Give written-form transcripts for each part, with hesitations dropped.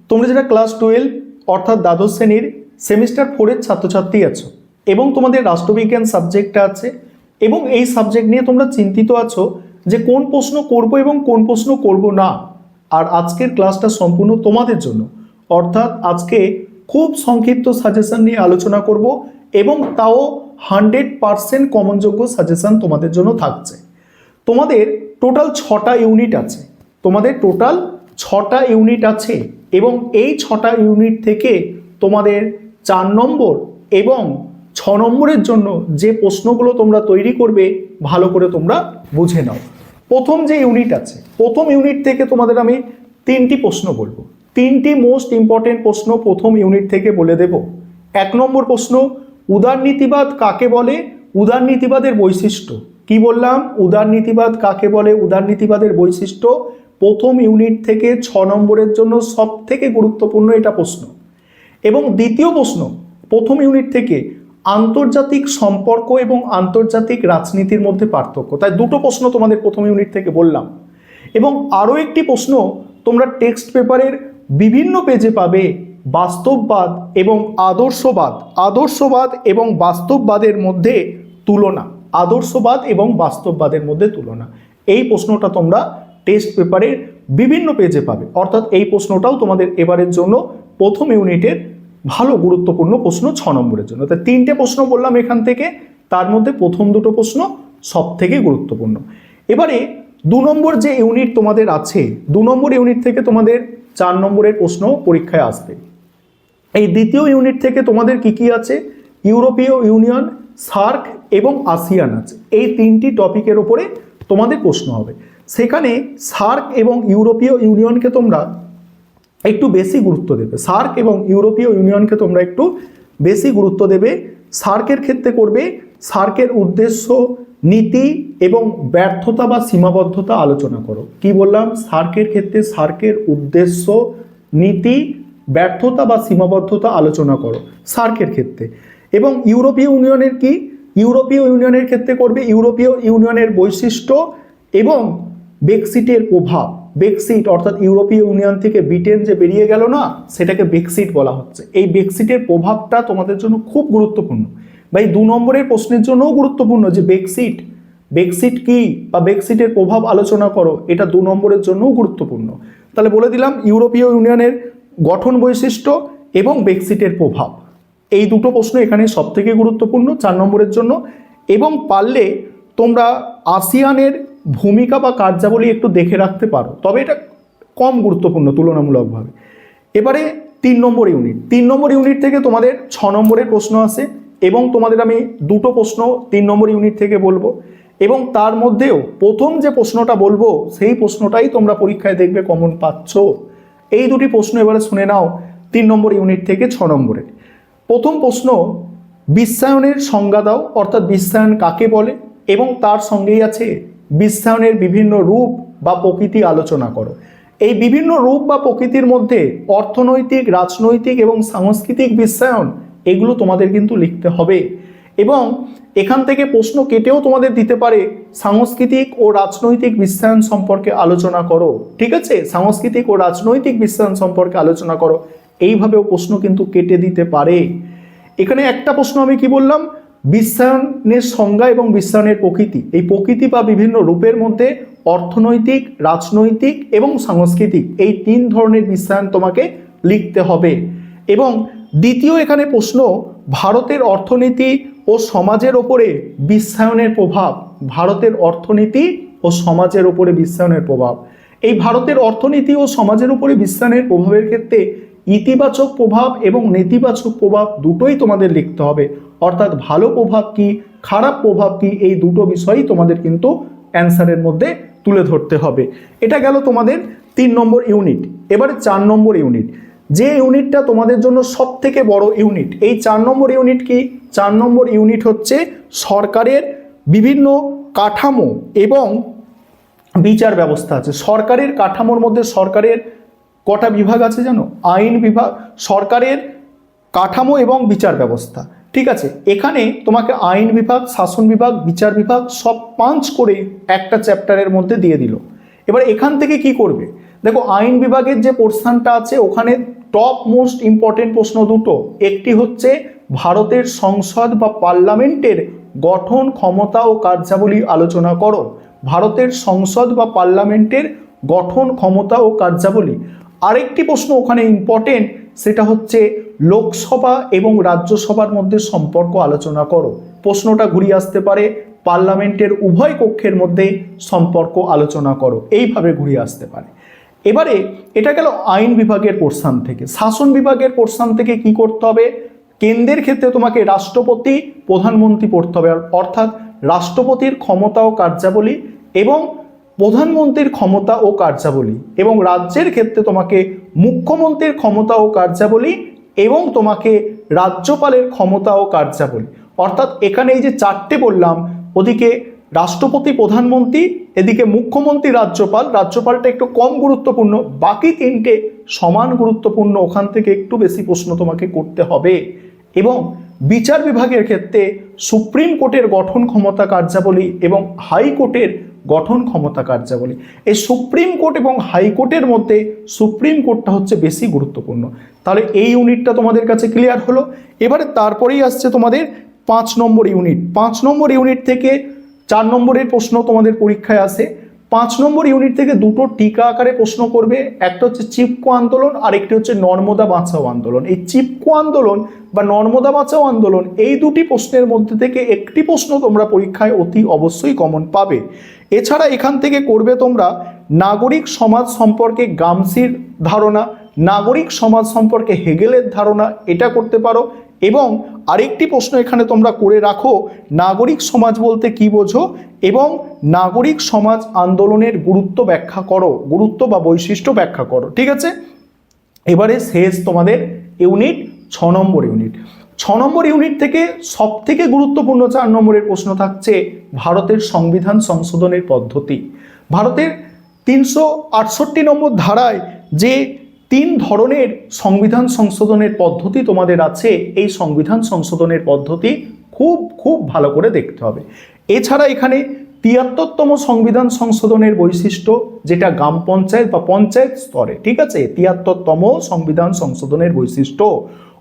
তোমরা যারা ক্লাস 12 অর্থাৎ দ্বাদশ শ্রেণীর সেমিস্টার 4-এর ছাত্রছাত্রী আছো এবং তোমাদের রাষ্ট্রবিজ্ঞান সাবজেক্টটা আছে এবং এই সাবজেক্ট নিয়ে তোমরা চিন্তিত আছো যে কোন প্রশ্ন করব এবং কোন প্রশ্ন করব না, আর আজকের ক্লাসটা সম্পূর্ণ তোমাদের জন্য। অর্থাৎ আজকে খুব সংক্ষিপ্ত সাজেশন নিয়ে আলোচনা করব এবং তাও 100% কমনযোগ্য সাজেশন তোমাদের জন্য থাকছে। তোমাদের টোটাল 6টা ইউনিট আছে, এবং এই 6টা ইউনিট থেকে তোমাদের 4 নম্বর এবং 6 নম্বরের জন্য যে প্রশ্নগুলো তোমরা তৈরি করবে ভালো করে তোমরা বুঝে নাও। প্রথম যে ইউনিট আছে, প্রথম ইউনিট থেকে তোমাদের আমি 3টি প্রশ্ন বলবো, 3টি মোস্ট ইম্পর্টেন্ট প্রশ্ন প্রথম ইউনিট থেকে বলে দেব। 1 নম্বর প্রশ্ন, উদারনীতিবাদ কাকে বলে, উদারনীতিবাদের বৈশিষ্ট্য। কি বললাম? উদারনীতিবাদ কাকে বলে, উদারনীতিবাদের বৈশিষ্ট্য। প্রথম ইউনিট থেকে 6 নম্বরের জন্য সব থেকে গুরুত্বপূর্ণ এটা প্রশ্ন। এবং দ্বিতীয় প্রশ্ন, প্রথম ইউনিট থেকে আন্তর্জাতিক সম্পর্ক এবং আন্তর্জাতিক রাজনীতির মধ্যে পার্থক্য। তাই দুটো প্রশ্ন তোমাদের প্রথম ইউনিট থেকে বললাম। এবং আরও একটি প্রশ্ন তোমরা টেক্সট পেপারের বিভিন্ন পেজে পাবে, বাস্তববাদ এবং আদর্শবাদ, আদর্শবাদ এবং বাস্তববাদের মধ্যে তুলনা, আদর্শবাদ এবং বাস্তববাদের মধ্যে তুলনা। এই প্রশ্নটা তোমরা টেক্সট পেপারের বিভিন্ন পেজে পাবে, অর্থাৎ এই প্রশ্নটাও তোমাদের এবারের জন্য প্রথম ইউনিটের ভালো গুরুত্বপূর্ণ প্রশ্ন 6 নম্বরের জন্য। তাই 3টে প্রশ্ন বললাম এখান থেকে, তার মধ্যে প্রথম দুটো প্রশ্ন সব থেকে গুরুত্বপূর্ণ। এবারে 2 নম্বর যে ইউনিট তোমাদের আছে, 2 নম্বর ইউনিট থেকে তোমাদের 4 নম্বরের প্রশ্ন পরীক্ষায় আসবে। এই দ্বিতীয় ইউনিট থেকে তোমাদের কি কি আছে? ইউরোপীয় ইউনিয়ন, সার্ক এবং আসিয়ান আছে। এই 3টি টপিকের ওপরে তোমাদের প্রশ্ন হবে। সেখানে সার্ক এবং ইউরোপীয় ইউনিয়নকে তোমরা একটু বেশি গুরুত্ব দেবে, সার্ক এবং ইউরোপীয় ইউনিয়নকে তোমরা একটু বেশি গুরুত্ব দেবে। সার্কের ক্ষেত্রে করবে সার্কের উদ্দেশ্য, নীতি এবং ব্যর্থতা বা সীমাবদ্ধতা আলোচনা করো। কি বললাম? সার্কের ক্ষেত্রে সার্কের উদ্দেশ্য, নীতি, ব্যর্থতা বা সীমাবদ্ধতা আলোচনা করো সার্কের ক্ষেত্রে। এবং ইউরোপীয় ইউনিয়নের কি? ইউরোপীয় ইউনিয়নের ক্ষেত্রে করবে ইউরোপীয় ইউনিয়নের বৈশিষ্ট্য এবং ব্রেক্সিটের প্রভাব। ব্রেক্সিট অর্থাৎ ইউরোপীয় ইউনিয়ন থেকে ব্রিটেন যে বেরিয়ে গেল না, সেটাকে ব্রেক্সিট বলা হচ্ছে। এই ব্রেক্সিটের প্রভাবটা তোমাদের জন্য খুব গুরুত্বপূর্ণ। বা এই 2 নম্বরের প্রশ্নের জন্যও গুরুত্বপূর্ণ যে ব্রেক্সিট কি বা ব্রেক্সিটের প্রভাব আলোচনা করো, এটা 2 নম্বরের জন্যও গুরুত্বপূর্ণ। তাহলে বলে দিলাম ইউরোপীয় ইউনিয়নের গঠন, বৈশিষ্ট্য এবং ব্রেক্সিটের প্রভাব, এই দুটো প্রশ্ন এখানে সব থেকে গুরুত্বপূর্ণ 4 নম্বরের জন্য। এবং পারলে তোমরা আসিয়ানের ভূমিকা বা কার্যাবলী একটু দেখে রাখতে পারো, তবে এটা কম গুরুত্বপূর্ণ তুলনামূলকভাবে। এবারে 3 নম্বর ইউনিট, 3 নম্বর ইউনিট থেকে তোমাদের 6 নম্বরের প্রশ্ন আসে এবং তোমাদের আমি দুটো প্রশ্ন 3 নম্বর ইউনিট থেকে বলবো। এবং তার মধ্যেও প্রথম যে প্রশ্নটা বলবো সেই প্রশ্নটাই তোমরা পরীক্ষায় দেখবে কমন পাচ্ছ। এই দুটি প্রশ্ন এবারে শুনে নাও 3 নম্বর ইউনিট থেকে 6 নম্বরের। প্রথম প্রশ্ন, বিশ্বায়নের সংজ্ঞা দাও, অর্থাৎ বিশ্বায়ন কাকে বলে এবং তার সঙ্গেই আছে বিশ্বায়নের বিভিন্ন রূপ বা প্রকৃতি আলোচনা করো। এই বিভিন্ন রূপ বা প্রকৃতির মধ্যে অর্থনৈতিক, রাজনৈতিক এবং সাংস্কৃতিক বিশ্বায়ন, এগুলো তোমাদের কিন্তু লিখতে হবে। এবং এখান থেকে প্রশ্ন কেটেও তোমাদের দিতে পারে সাংস্কৃতিক ও রাজনৈতিক বিশ্বায়ন সম্পর্কে আলোচনা করো। ঠিক আছে, সাংস্কৃতিক ও রাজনৈতিক বিশ্বায়ন সম্পর্কে আলোচনা করো, এইভাবেও প্রশ্ন কিন্তু কেটে দিতে পারে। এখানে একটা প্রশ্ন আমি কি বললাম? বিশ্বায়নের সংজ্ঞা এবং বিশ্বায়নের প্রকৃতি। এই প্রকৃতি বা বিভিন্ন রূপের মধ্যে অর্থনৈতিক, রাজনৈতিক এবং সাংস্কৃতিক, এই 3 ধরনের বিশ্বায়ন তোমাকে লিখতে হবে। এবং দ্বিতীয় এখানে প্রশ্ন, ভারতের অর্থনীতি ও সমাজের ওপরে বিশ্বায়নের প্রভাব। ভারতের অর্থনীতি ও সমাজের ওপরে বিশ্বায়নের প্রভাব। এই ভারতের অর্থনীতি ও সমাজের উপরে বিশ্বায়নের প্রভাবের ক্ষেত্রে ইতিবাচক প্রভাব এবং নেতিবাচক প্রভাব দুটোই তোমাদের লিখতে হবে। অর্থাৎ ভালো প্রভাব কি, খারাপ প্রভাব কি, এই দুটো বিষয়ই তোমাদের কিন্তু অ্যান্সারের মধ্যে তুলে ধরতে হবে। এটা গেল তোমাদের 3 নম্বর ইউনিট। এবারে 4 নম্বর ইউনিট, যে ইউনিটটা তোমাদের জন্য সব থেকে বড় ইউনিট। এই 4 নম্বর ইউনিট কি? 4 নম্বর ইউনিট হচ্ছে সরকারের বিভিন্ন কাঠামো এবং বিচার ব্যবস্থা আছে। সরকারের কাঠামোর মধ্যে সরকারের কটা বিভাগ আছে জানো? আইন বিভাগ, সরকারের কাঠামো এবং বিচার ব্যবস্থা। ঠিক আছে, এখানে তোমাকে আইন বিভাগ, শাসন বিভাগ, বিচার বিভাগ সব পাঁচ করে একটা চ্যাপ্টারের মধ্যে দিয়ে দিল। এবার এখান থেকে কি করবে? দেখো, আইন বিভাগের যে পোর্শনটা আছে ওখানে টপ মোস্ট ইম্পর্টেন্ট প্রশ্ন দুটো, একটি হচ্ছে ভারতের সংসদ বা পার্লামেন্টের গঠন, ক্ষমতা ও কার্যাবলী আলোচনা করো। ভারতের সংসদ বা পার্লামেন্টের গঠন, ক্ষমতা ও কার্যাবলী। আরেকটি প্রশ্ন ওখানে ইম্পর্টেন্ট, সেটা হচ্ছে লোকসভা এবং রাজ্যসভার মধ্যে সম্পর্ক আলোচনা করো। প্রশ্নটা ঘুরিয়ে আসতে পারে পার্লামেন্টের উভয় কক্ষের মধ্যে সম্পর্ক আলোচনা করো, এইভাবে ঘুরিয়ে আসতে পারে। এবারে এটা গেল আইন বিভাগের পোর্শন থেকে। শাসন বিভাগের পোর্শন থেকে কি করতে হবে, কেন্দ্রের ক্ষেত্রে তোমাকে রাষ্ট্রপতি, প্রধানমন্ত্রী পড়তে হবে, অর্থাৎ রাষ্ট্রপতির ক্ষমতা ও কার্যাবলী এবং প্রধানমন্ত্রীর ক্ষমতা ও কার্যাবলী, এবং রাজ্যের ক্ষেত্রে তোমাকে মুখ্যমন্ত্রীর ক্ষমতা ও কার্যাবলী এবং তোমাকে রাজ্যপালের ক্ষমতা ও কার্যাবলী। অর্থাৎ এখানে এই যে চারটে বললাম, ওদিকে রাষ্ট্রপতি, প্রধানমন্ত্রী, এদিকে মুখ্যমন্ত্রী, রাজ্যপাল, রাজ্যপালটা একটু কম গুরুত্বপূর্ণ, বাকি তিনটে সমান গুরুত্বপূর্ণ, ওখান থেকে একটু বেশি প্রশ্ন তোমাকে করতে হবে। এবং বিচার বিভাগের ক্ষেত্রে সুপ্রিম কোর্টের গঠন, ক্ষমতা, কার্যাবলী এবং হাইকোর্টের গঠন, ক্ষমতা, কার্যাবলী। এই সুপ্রিম কোর্ট এবং হাইকোর্টের মধ্যে সুপ্রিম কোর্টটা হচ্ছে বেশি গুরুত্বপূর্ণ। তাহলে এই ইউনিটটা তোমাদের কাছে ক্লিয়ার হলো। এবারে তারপরেই আসছে তোমাদের 5 নম্বর ইউনিট। 5 নম্বর ইউনিট থেকে 4 নম্বরের প্রশ্ন তোমাদের পরীক্ষায় আসে। 5 নম্বর ইউনিট থেকে দুটো টিকা আকারে প্রশ্ন করবে, একটা হচ্ছে চিপকো আন্দোলন আর একটি হচ্ছে নর্মদা বাঁচাও আন্দোলন। এই চিপকো আন্দোলন বা নর্মদা বাঁচাও আন্দোলন, এই দুটি প্রশ্নের মধ্যে থেকে একটি প্রশ্ন তোমরা পরীক্ষায় অতি অবশ্যই কমন পাবে। এছাড়া এখান থেকে করবে তোমরা নাগরিক সমাজ সম্পর্কে গামসির ধারণা, নাগরিক সমাজ সম্পর্কে হেগেলের ধারণা, এটা করতে পারো। এবং আরেকটি প্রশ্ন এখানে তোমরা করে রাখো, নাগরিক সমাজ বলতে কি বোঝো এবং নাগরিক সমাজ আন্দোলনের গুরুত্ব ব্যাখ্যা করো, গুরুত্ব বা বৈশিষ্ট্য ব্যাখ্যা করো। ঠিক আছে, এবারে শেষ তোমাদের ইউনিট 6 নম্বর ইউনিট। 6 নম্বর ইউনিট থেকে সব থেকে গুরুত্বপূর্ণ 4 নম্বরের প্রশ্ন থাকছে ভারতের সংবিধান সংশোধনের পদ্ধতি। ভারতের 368 নম্বর ধারায় যে 3 ধরনের সংবিধান সংশোধনের পদ্ধতি তোমাদের আছে, এই সংবিধান সংশোধনের পদ্ধতি খুব খুব ভালো করে দেখতে হবে। এছাড়া এখানে 73তম সংবিধান সংশোধনের বৈশিষ্ট্য, যেটা গ্রাম পঞ্চায়েত বা পঞ্চায়েত স্তরে, ঠিক আছে, 73তম সংবিধান সংশোধনের বৈশিষ্ট্য,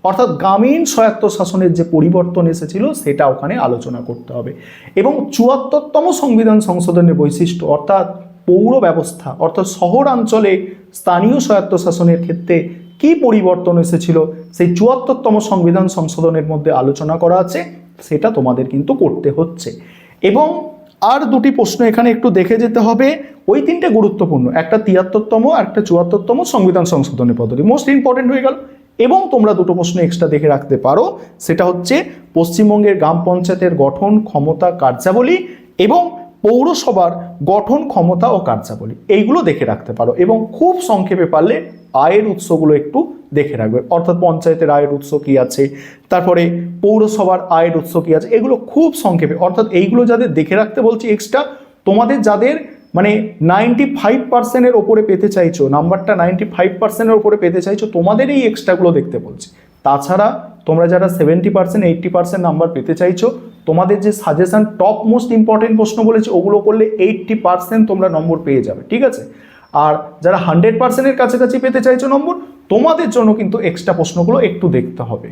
অর্থাৎ গ্রামীণ স্বায়ত্তশাসনের যে পরিবর্তন এসেছিল সেটা ওখানে আলোচনা করতে হবে। এবং 74তম সংবিধান সংশোধনের বৈশিষ্ট্য, অর্থাৎ পৌর ব্যবস্থা, অর্থাৎ শহরাঞ্চলে স্থানীয় স্বায়ত্তশাসনের ক্ষেত্রে কি পরিবর্তন এসেছিল, সেই 74তম সংবিধান সংশোধনের মধ্যে আলোচনা করা আছে, সেটা তোমাদের কিন্তু করতে হচ্ছে। এবং আর দুটি প্রশ্ন এখানে একটু দেখে যেতে হবে, ওই তিনটে গুরুত্বপূর্ণ, একটা 73তম আর একটা 74তম সংবিধান সংশোধনের পদ্ধতি, মোস্ট ইম্পর্টেন্ট হয়ে গেল। এবং তোমরা দুটো প্রশ্ন এক্সট্রা দেখে রাখতে পারো, সেটা হচ্ছে পশ্চিমবঙ্গের গ্রাম পঞ্চায়েতের গঠন, ক্ষমতা, কার্যাবলী এবং পৌরসভার গঠন, ক্ষমতা ও কার্যাবলী, এইগুলো দেখে রাখতে পারো। এবং খুব সংক্ষেপে পারলে আয়ের উৎসগুলো একটু দেখে রাখবে, অর্থাৎ পঞ্চায়েতের আয়ের উৎস কি আছে, তারপরে পৌরসভার আয়ের উৎস কি আছে, এগুলো খুব সংক্ষেপে, অর্থাৎ এইগুলো যাদের দেখে রাখতে বলছি এক্সট্রা, তোমাদের যাদের মানে 95%-এর ওপরে পেতে চাইছো, নাম্বারটা 95%-এর ওপরে পেতে চাইছো, তোমাদের এই এক্সট্রাগুলো দেখতে বলছি। তাছাড়া তোমরা যারা 70%, 80% নাম্বার পেতে চাইছো, তোমাদের যে সাজেশন টপ মোস্ট ইম্পর্টেন্ট প্রশ্ন বলেছে ওগুলো করলে 80% তোমরা নম্বর পেয়ে যাবে। ঠিক আছে, আর যারা 100%-এর কাছাকাছি পেতে চাইছো নম্বর, তোমাদের জন্য কিন্তু এক্সট্রা প্রশ্নগুলো একটু দেখতে হবে।